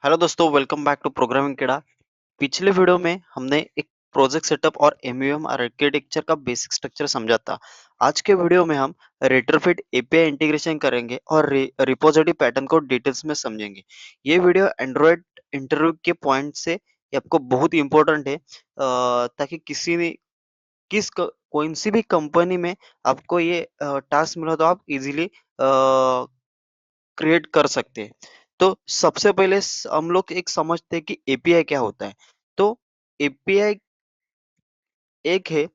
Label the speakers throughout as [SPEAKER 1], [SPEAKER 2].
[SPEAKER 1] Hello दोस्तों, welcome back to programming किड़ा। पिछले वीडियो में हमने एक प्रोजेक्ट सेटअप और एमयूएम आर्किटेक्चर का बेसिक स्ट्रक्चर समझा था। आज के वीडियो में हम रेट्रोफिट एपीआई इंटीग्रेशन करेंगे और रिपोजिटरी पैटर्न को डिटेल्स में समझेंगे। ये वीडियो एंड्रॉयड इंटरव्यू के पॉइंट से ये आपको बहुत इंपॉर्टेंट है, ताकि किसी भी कौन सी भी कंपनी में आपको ये टास्क मिला तो आप इजीली क्रिएट कर सकते हैं। तो सबसे पहले हम लोग एक समझते हैं कि एपीआई क्या होता है। तो एपीआई एक है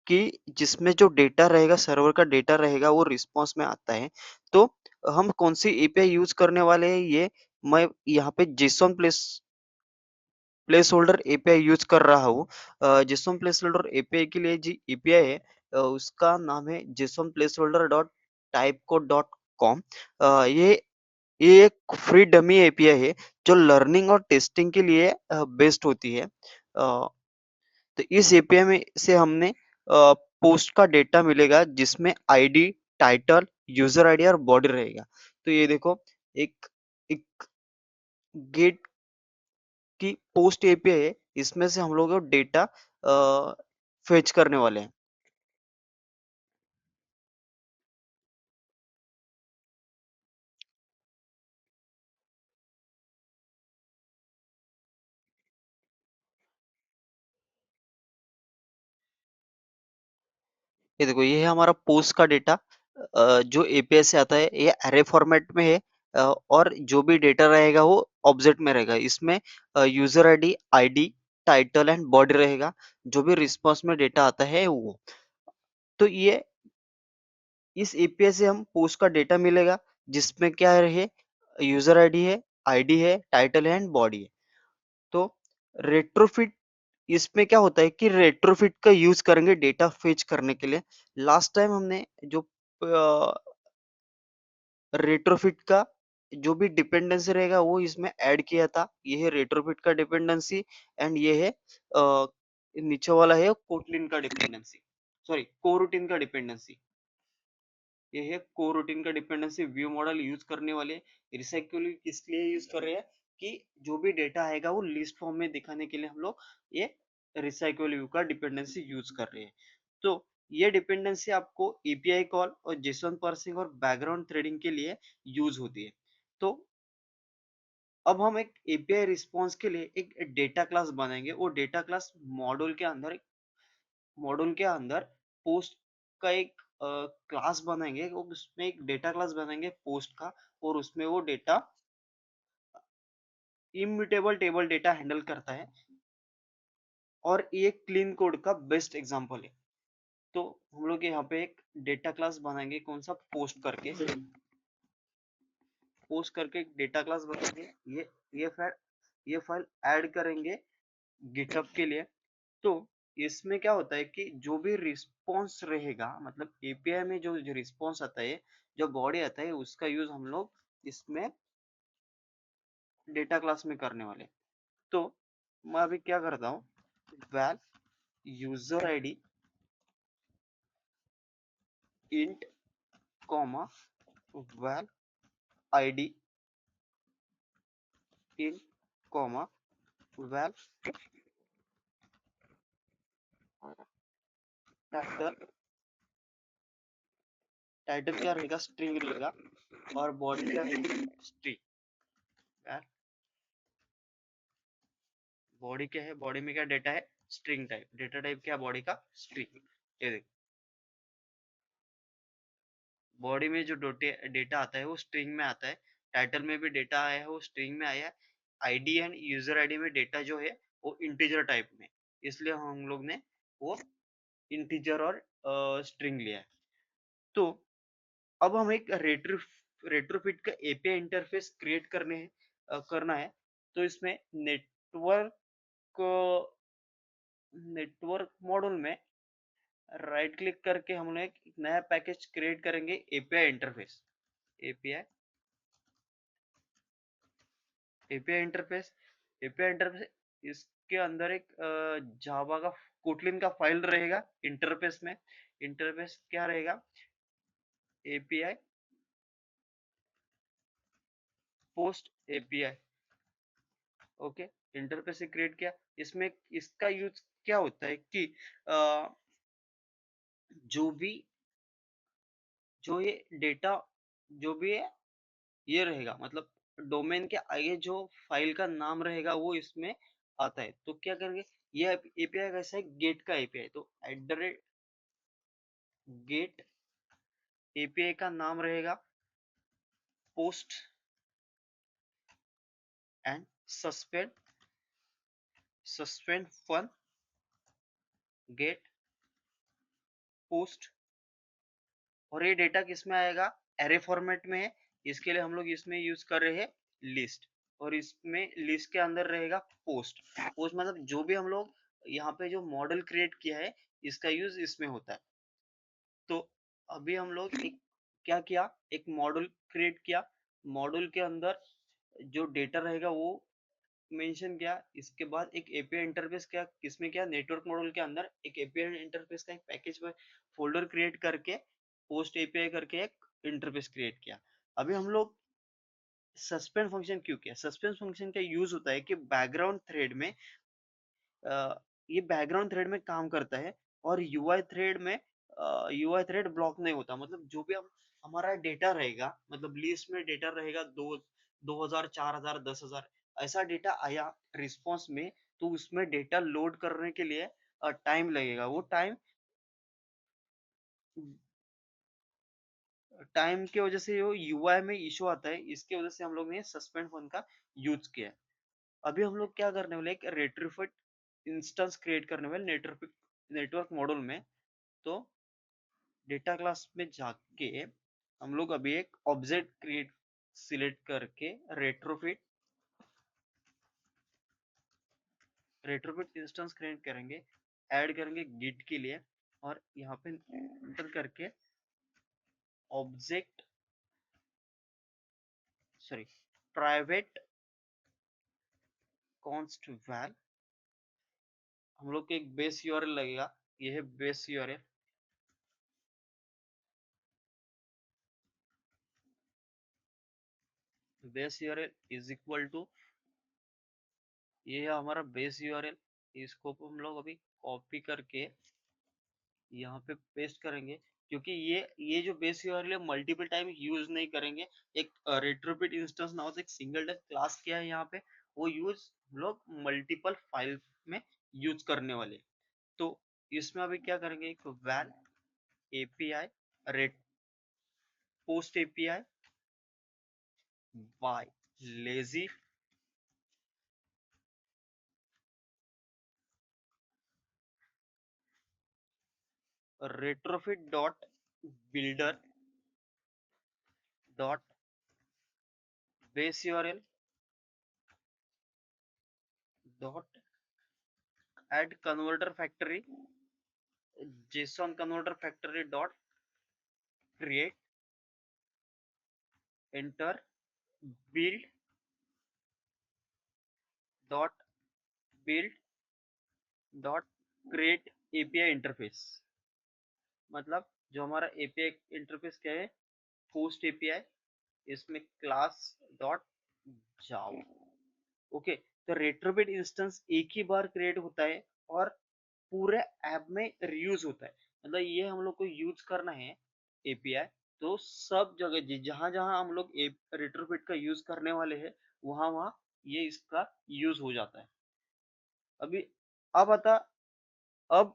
[SPEAKER 1] कि जिसमें जो डेटा रहेगा, सर्वर का डेटा रहेगा, वो रिस्पॉन्स में आता है। तो हम कौन सी एपीआई यूज करने वाले हैं, ये मैं यहाँ पे JSON place holder API use कर रहा हूँ। जेसॉन प्लेस होल्डर एपीआई के लिए जी एपीआई है, उसका नाम है JSON placeholder dot typicode dot com. ये ये एक फ्री डमी एपीआई है जो लर्निंग और टेस्टिंग के लिए बेस्ट होती है। तो इस एपीआई में से हमने पोस्ट का डेटा मिलेगा जिसमें आईडी, टाइटल, यूजर आईडी और बॉडी रहेगा। तो ये देखो, एक एक गेट की पोस्ट एपीआई है, इसमें से हम लोग डेटा फेच करने वाले हैं। ये देखो, ये है हमारा पोस्ट का डेटा, जो एपीआई से आता है। ये अरे फॉर्मेट में है, और जो भी डेटा रहेगा वो ऑब्जेक्ट में रहेगा। इसमें user ID, ID, title and body रहेगा। जो भी रिस्पॉन्स में डेटा आता है वो। तो ये इस एपीआई से हम पोस्ट का डेटा मिलेगा जिसमें क्या रहे, यूजर आईडी है, आईडी है, टाइटल है एंड बॉडी है। तो रेट्रोफिट, इसमें क्या होता है कि रेट्रोफिट का यूज करेंगे डेटा फेच करने के लिए। लास्ट टाइम हमने जो रेट्रोफिट का जो भी डिपेंडेंसी रहेगा वो इसमें ऐड किया था। ये है रेट्रोफिट का डिपेंडेंसी, एंड ये है नीचे वाला है कोटलिन का डिपेंडेंसी, सॉरी कोरूटीन का डिपेंडेंसी। ये है कोरूटीन का डिपेंडेंसी। व्यू मॉडल यूज करने वाले रिसाइकल इसलिए यूज कर रहे हैं कि जो भी डेटा आएगा वो लिस्ट फॉर्म में दिखाने के लिए हम लोग ये रिसाइकल व्यू का डिपेंडेंसी यूज कर रहे हैं। तो ये डिपेंडेंसी आपको एपीआई कॉल और जेसन पार्सिंग और बैकग्राउंड थ्रेडिंग के लिए यूज होती है। तो अब हम एक एपीआई रिस्पॉन्स के लिए एक डेटा क्लास बनाएंगे। वो डेटा क्लास मॉड्यूल के अंदर पोस्ट का एक क्लास बनाएंगे। वो उसमें एक डेटा क्लास बनाएंगे पोस्ट का, और उसमें वो data immutable table data handle करता है। और ये क्लीन कोड का बेस्ट एग्जांपल है। तो हम लोग यहाँ पे एक डेटा क्लास बनाएंगे, कौन सा, पोस्ट करके एक डेटा क्लास बनाएंगे। ये फाइल ऐड करेंगे गिटहब के लिए। तो इसमें क्या होता है कि जो भी रिस्पॉन्स रहेगा, मतलब एपीआई में जो रिस्पॉन्स आता है, जो बॉडी आता है, उसका यूज हम लोग इसमें डेटा क्लास में करने वाले। तो मैं अभी क्या करता हूँ, val user ID int comma val ID int comma val title. Title क्या रहेगा, स्ट्रिंग रहेगा, और बॉडी क्या रहेगी, स्ट्रिंग। बॉडी क्या है, बॉडी में क्या डेटा है, स्ट्रिंग टाइप। डेटा टाइप क्या, बॉडी का स्ट्रिंग। ये देखो, बॉडी में जो डेटा आता है वो स्ट्रिंग में आता है। टाइटल में भी डेटा आया है वो स्ट्रिंग में आया है। आईडी एंड यूजर आईडी में डेटा जो है वो इंटीजर टाइप में, इसलिए हम लोग ने वो इंटीजर और स्ट्रिंग लिया है। तो अब हम एक रेट्रोफिट का एपीआई इंटरफेस क्रिएट करना है। तो इसमें नेटवर्क मॉड्यूल में राइट क्लिक करके हम लोग एक नया पैकेज क्रिएट करेंगे, API interface. API API interface API interface इसके अंदर एक जावा का कोटलिन का फाइल रहेगा इंटरफेस में। इंटरफेस क्या रहेगा, API post API. Okay, interface create किया। इसमें इसका यूज क्या होता है कि जो भी जो ये डेटा जो भी है ये रहेगा, मतलब डोमेन के आगे जो फाइल का नाम रहेगा वो इसमें आता है। तो क्या करेंगे, ये एपीआई कैसा है, गेट का एपीआई। तो at the rate get API का नाम रहेगा post and suspend fun get post. और ये डेटा किस में आएगा, एरे फॉर्मेट में है। इसके लिए हम लोग इसमें यूज कर रहे हैं लिस्ट, और इसमें लिस्ट के अंदर रहेगा पोस्ट। पोस्ट मतलब जो भी हम लोग यहाँ पे जो मॉडल क्रिएट किया है इसका यूज इसमें होता है। तो अभी हम लोग एक क्या किया, एक मॉडल क्रिएट किया। मॉडल के अंदर जो डेटा रहेगा वो मेंशन किया। इसके बाद एक एपीआई इंटरफेस क्या, किसमें क्या, नेटवर्क मॉडल के अंदर एक एपीआई इंटरफेस का एक पैकेज में फोल्डर क्रिएट करके पोस्ट एपीआई करके एक इंटरफेस क्रिएट किया। अभी हम लोग सस्पेंड फंक्शन क्यों किया, सस्पेंड फंक्शन का यूज होता है कि बैकग्राउंड थ्रेड में ये बैकग्राउंड थ्रेड में काम करता है, और यूआई थ्रेड ब्लॉक नहीं होता। मतलब जो भी हम हमारा डेटा रहेगा, मतलब लिस्ट में डेटा रहेगा 2000 4000 10,000 ऐसा डेटा आया रिस्पॉन्स में, तो उसमें डेटा लोड करने के लिए टाइम लगेगा। वो टाइम की वजह से वो यूआई में इशू आता है। इसके वजह से हम लोग ने सस्पेंड फंक्शन का यूज किया है। अभी हम लोग क्या करने वाले, एक रेट्रोफिट इंस्टेंस क्रिएट करने वाले नेटवर्क मॉड्यूल में। तो डेटा क्लास में जाके हम लोग अभी एक ऑब्जेक्ट क्रिएट सिलेक्ट करके रेट्रोफिट इंस्टेंस क्रिएट करेंगे, ऐड करेंगे गिट के लिए, और यहाँ पे एंटर करके object sorry private const val. हम लोग को एक बेस यूआरएल लगेगा, ये है base URL. Base URL is equal to, ये है हमारा बेस यूआरएल। इसको हम लोग अभी कॉपी करके यहाँ पे पेस्ट करेंगे, क्योंकि ये जो बेस यूआरएल है मल्टीपल टाइम यूज नहीं करेंगे। एक रेट्रोपिट इंस्टेंस नाउ से एक सिंगल क्लास किया है यहाँ पे, वो यूज हम लोग मल्टीपल फाइल में यूज करने वाले। तो इसमें अभी क्या करेंगे, एक val API rate post API by lazy retrofit dot builder dot base url dot add converter factory json converter factory dot create enter build dot build dot create API interface. मतलब जो हमारा एपीआई इंटरफेस क्या है, post API, इसमें class dot जावा। Okay, तो रेट्रोबिट instance एक ही बार create होता है और पूरे ऐप में रीयूज होता है। मतलब ये हम लोग को यूज करना है एपीआई, तो सब जगह जहां जहां हम लोग रेट्रोबिट का यूज करने वाले हैं वहां वहां ये इसका यूज हो जाता है। अभी अब आता अब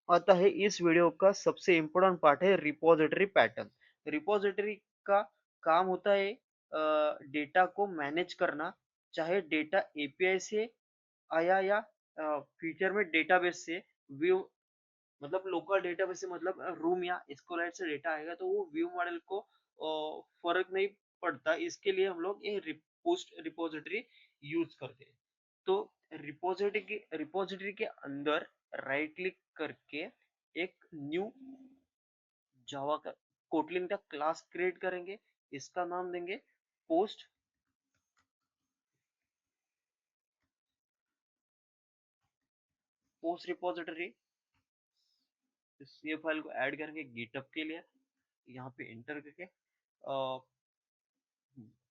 [SPEAKER 1] आता है इस वीडियो का सबसे इम्पोर्टेंट पार्ट है रिपोजिटरी पैटर्न। रिपोजिटरी का काम होता है डेटा को मैनेज करना, चाहे डेटा एपीआई से आया या फ्यूचर में डेटाबेस से व्यू, मतलब लोकल डेटाबेस से, मतलब रूम या एसक्यूएल से डेटा आएगा तो वो व्यू मॉडल को फर्क नहीं पड़ता। इसके लिए हम लोग ये पोस्ट रिपोजिटरी यूज करते हैं। तो रिपोजिटरी के अंदर राइट क्लिक करके एक न्यू जावा का कोटलिन का क्लास क्रिएट करेंगे। इसका नाम देंगे पोस्ट पोस्ट रिपोजिटरी। ये फाइल को ऐड करेंगे गिटअप के लिए, यहाँ पे एंटर करके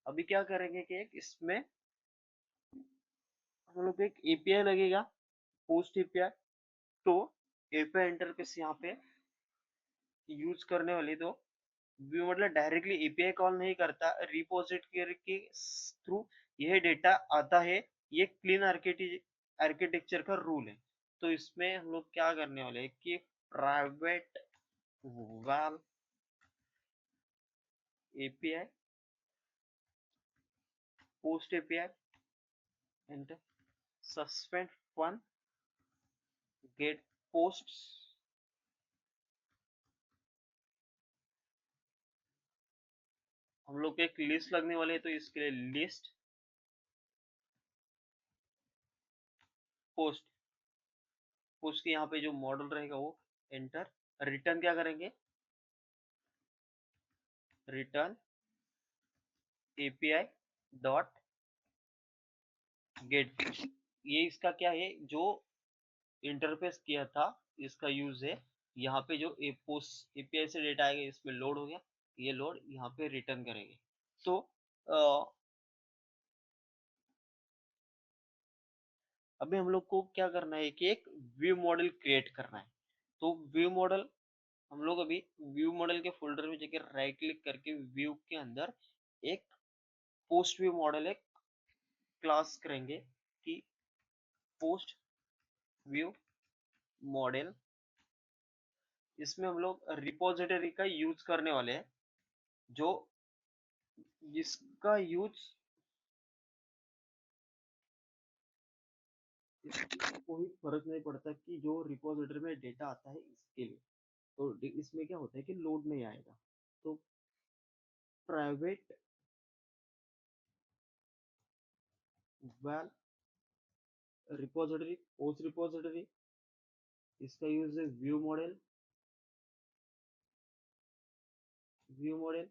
[SPEAKER 1] अभी क्या करेंगे कि इसमें हम लोग को एक एपीआई लगेगा, पोस्ट एपीआई। तो एपीआई इंटरफेस यहाँ पे यूज करने वाले तो व्यू मतलब डायरेक्टली एपीआई कॉल नहीं करता, रिपोजिटरी के थ्रू यह डेटा आता है। ये क्लीन आर्किटेक्चर का रूल है। तो इसमें हम लोग क्या करने वाले हैं कि प्राइवेट वाल API, post API and suspend one get post. हम लोग को एक लिस्ट लगने वाले है, तो इसके लिए लिस्ट पोस्ट, पोस्ट के यहाँ पे जो मॉडल रहेगा वो एंटर। रिटर्न क्या करेंगे, रिटर्न एपीआई डॉट गेट। ये इसका क्या है, जो इंटरफेस किया था इसका यूज है। यहाँ पे जो पोस्ट एपीआई से डेटा आएगा इसमें लोड हो गया, ये लोड यहाँ पे रिटर्न करेंगे। तो अभी हम लोग को क्या करना है कि एक व्यू मॉडल क्रिएट करना है। तो व्यू मॉडल हम लोग अभी व्यू मॉडल के फोल्डर में जाकर राइट क्लिक करके व्यू के अंदर एक पोस्ट व्यू मॉडल एक क्लास करेंगे कि पोस्ट व्यू मॉडल। इसमें हम लोग रिपोजिटरी का यूज करने वाले हैं, जो जिसका यूज कोई फर्क नहीं पड़ता कि जो रिपोजिटरी में डेटा आता है इसके लिए। तो इसमें क्या होता है कि लोड नहीं आएगा। तो private val repository, post repository, इसका यूज है view model, view model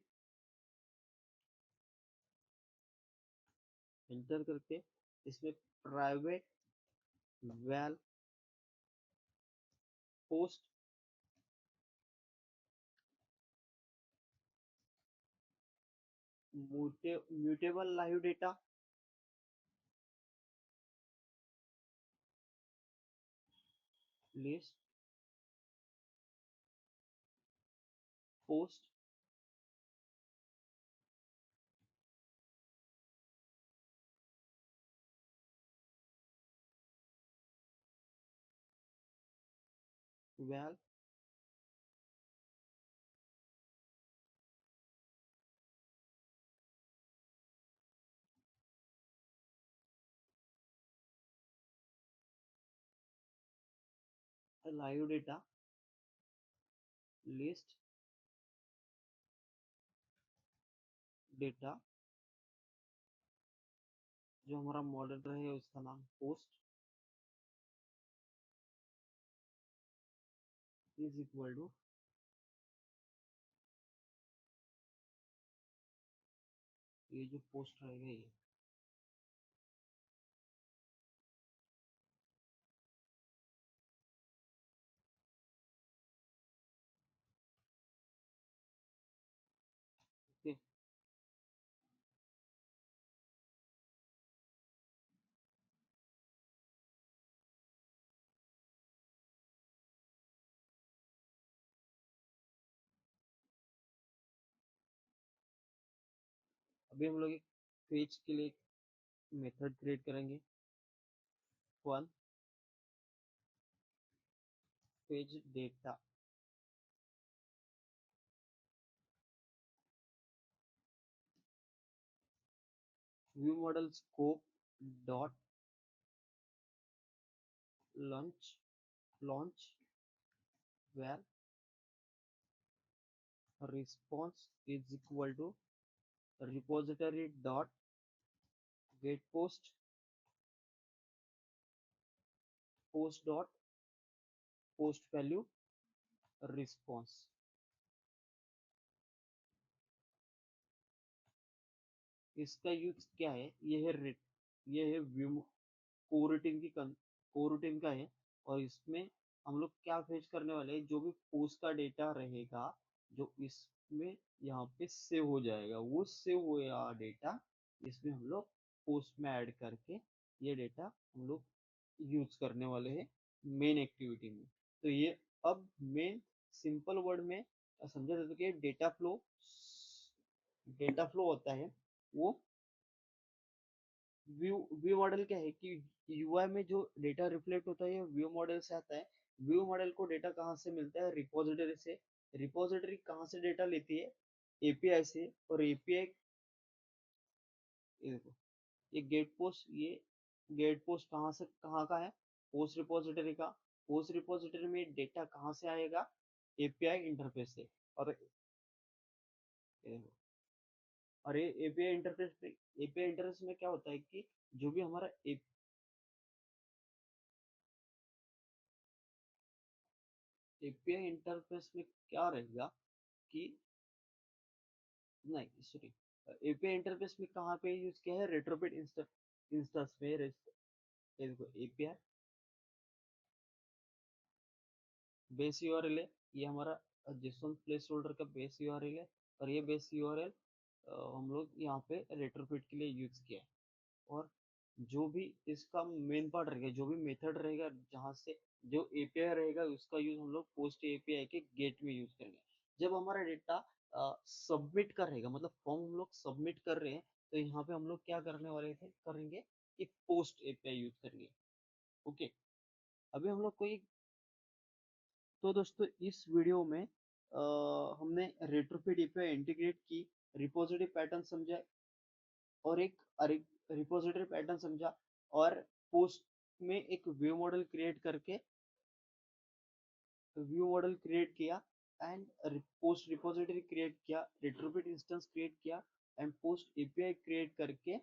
[SPEAKER 1] enter करके इसमें private val post mutable live data list post val live data list data, जो हमारा मॉडल रहे उसका नाम पोस्ट इज इक्वल टू, ये जो पोस्ट रहेगा ये। ओके, अभी हम लोग एक पेज के लिए मेथड क्रिएट करेंगे। One page data, view model scope dot launch, launch where response is equal to repository dot get post, post dot post value response। इसका यूज क्या है, ये है व्यू कोरूटीन की कोरूटीन का है। और इसमें हम लोग क्या फेच करने वाले हैं, जो भी पोस्ट का डेटा रहेगा जो इसमें यहाँ पे सेव हो जाएगा, वो सेव हुआ डेटा इसमें हम लोग पोस्ट में ऐड करके
[SPEAKER 2] ये डेटा हम लोग यूज करने वाले हैं मेन एक्टिविटी में। तो ये अब मेन सिंपल वर्ड में समझा जाता है कि डेटा फ्लो होता है वो व्यू व्यू मॉडल क्या है कि यूआई में जो डेटा रिफ्लेक्ट होता है व्यू मॉडल से आता है। व्यू मॉडल को डेटा कहाँ से मिलता है? रिपोजिटरी से। रिपोजिटरी कहाँ से डेटा लेती है? एपीआई से। और एपीआई ये देखो, ये गेट पोस्ट कहाँ से कहाँ का है? पोस्ट रिपोजिटरी का। पोस्ट रिपोजिटरी में डेटा कहाँ से आएगा? एपीआई इंटरफेस से। और ये देखो, और ये एपीआई इंटरफेस में क्या होता है कि जो भी हमारा एपीआई इंटरफेस में क्या रहेगा कि नहीं सॉरी, एपीआई इंटरफेस में कहाँ पे यूज किया है? रेट्रोफिट इंस्टेंस में ये देखो एपीआई बेस यूआरएल है। ये हमारा जेसन प्लेस होल्डर का बेस यूआरएल है। और ये बेस यूआरएल हम लोग यहाँ पे रेट्रोफिट के लिए यूज किया है। और जो भी इसका मेन पार्ट रहेगा, जो भी मेथड रहेगा, जहाँ से जो एपीआई रहेगा उसका यूज हम लोग पोस्ट एपीआई के गेट में यूज करेंगे। जब हमारा डेटा सबमिट का रहेगा, मतलब फॉर्म हम लोग सबमिट कर रहे हैं, तो यहाँ पे हम लोग क्या करने वाले थे करेंगे कि पोस्ट एपीआई यूज करेंगे। ओके, अभी हम लोग कोई तो दोस्तों इस वीडियो में हमने रेट्रोफिट एपीआई इंटीग्रेट की, रिपोजिटरी पैटर्न समझा, और एक रिपोजिटरी पैटर्न समझा, और पोस्ट में एक व्यू मॉडल क्रिएट किया, एंड पोस्ट रिपोजिटरी क्रिएट किया, रिट्रोफिट इंस्टेंस क्रिएट किया, एंड पोस्ट एपीआई क्रिएट करके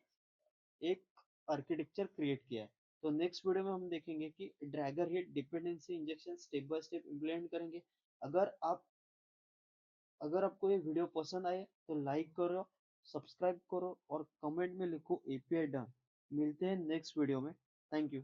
[SPEAKER 2] एक आर्किटेक्चर क्रिएट किया है। तो नेक्स्ट वीडियो में हम देखेंगे कि Drager hit dependency injection step by step implement करेंगे। अगर आप अगर आपको ये वीडियो पसंद आए तो लाइक करो, सब्सक्राइब करो और कमेंट में लिखो एपीआई डन। मिलते हैं नेक्स्ट वीडियो में। Thank you.